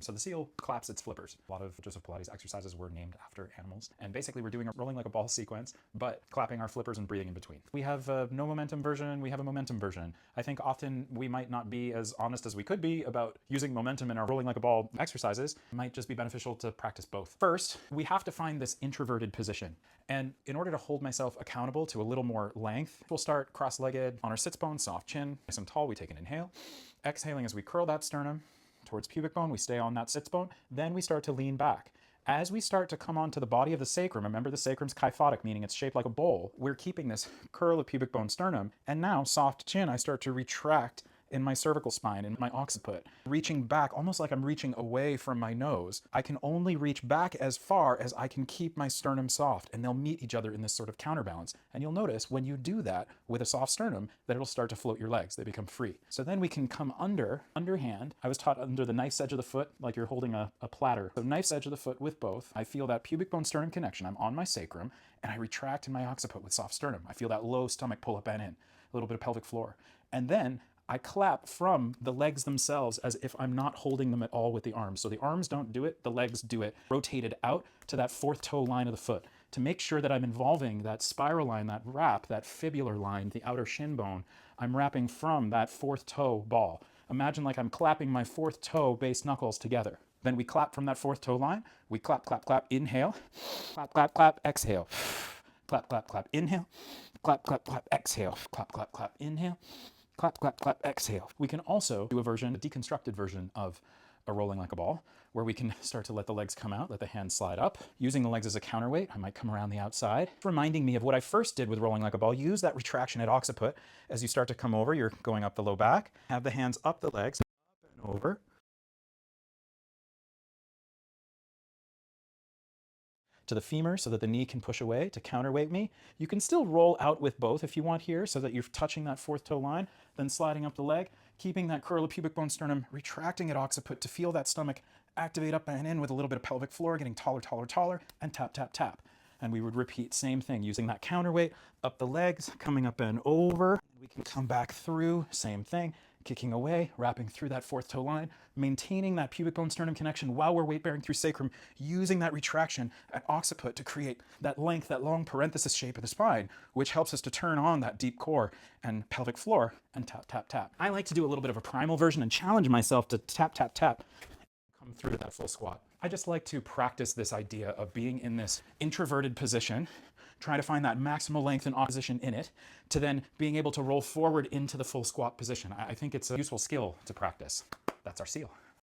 So the seal claps its flippers. A lot of Joseph Pilates exercises were named after animals. And basically we're doing a rolling like a ball sequence, but clapping our flippers and breathing in between. We have a no momentum version, we have a momentum version. I think often we might not be as honest as we could be about using momentum in our rolling like a ball exercises. It might just be beneficial to practice both. First, we have to find this introverted position. And in order to hold myself accountable to a little more length, we'll start cross-legged on our sits bone, soft chin, nice and tall. We take an inhale. Exhaling as we curl that sternum towards pubic bone, we stay on that sits bone. Then we start to lean back. As we start to come onto the body of the sacrum, remember the sacrum's kyphotic, meaning it's shaped like a bowl. We're keeping this curl of pubic bone sternum. And now, soft chin, I start to retract in my cervical spine, in my occiput, reaching back, almost like I'm reaching away from my nose. I can only reach back as far as I can keep my sternum soft, and they'll meet each other in this sort of counterbalance. And you'll notice when you do that with a soft sternum, that it'll start to float your legs. They become free. So then we can come underhand. I was taught under the knife's edge of the foot, like you're holding a platter. So knife's edge of the foot with both. I feel that pubic bone sternum connection. I'm on my sacrum, and I retract in my occiput with soft sternum. I feel that low stomach pull up and in, a little bit of pelvic floor. And then I clap from the legs themselves as if I'm not holding them at all with the arms. So the arms don't do it, the legs do it. Rotated out to that fourth toe line of the foot to make sure that I'm involving that spiral line, that wrap, that fibular line, the outer shin bone. I'm wrapping from that fourth toe ball. Imagine like I'm clapping my fourth toe base knuckles together. Then we clap from that fourth toe line. We clap, clap, clap, inhale. Clap, clap, clap, exhale. Clap, clap, clap, inhale. Clap, clap, clap, exhale. Clap, clap, clap, inhale. Clap, clap, clap, exhale. We can also do a deconstructed version of a rolling like a ball, where we can start to let the legs come out, let the hands slide up. Using the legs as a counterweight, I might come around the outside. Reminding me of what I first did with rolling like a ball. Use that retraction at occiput. As you start to come over, you're going up the low back. Have the hands up the legs, up and over. To the femur so that the knee can push away to counterweight me. You can still roll out with both if you want here so that you're touching that fourth toe line, then sliding up the leg, keeping that curl of pubic bone sternum, retracting at occiput to feel that stomach activate up and in with a little bit of pelvic floor, getting taller, taller, taller, and tap, tap, tap. And we would repeat same thing, using that counterweight, up the legs, coming up and over. We can come back through, same thing, kicking away, wrapping through that fourth toe line, maintaining that pubic bone sternum connection while we're weight bearing through sacrum, using that retraction at occiput to create that length, that long parenthesis shape of the spine, which helps us to turn on that deep core and pelvic floor and tap, tap, tap. I like to do a little bit of a primal version and challenge myself to tap, tap, tap, come through to that full squat. I just like to practice this idea of being in this introverted position, trying to find that maximal length and opposition in it, to then being able to roll forward into the full squat position. I think it's a useful skill to practice. That's our seal.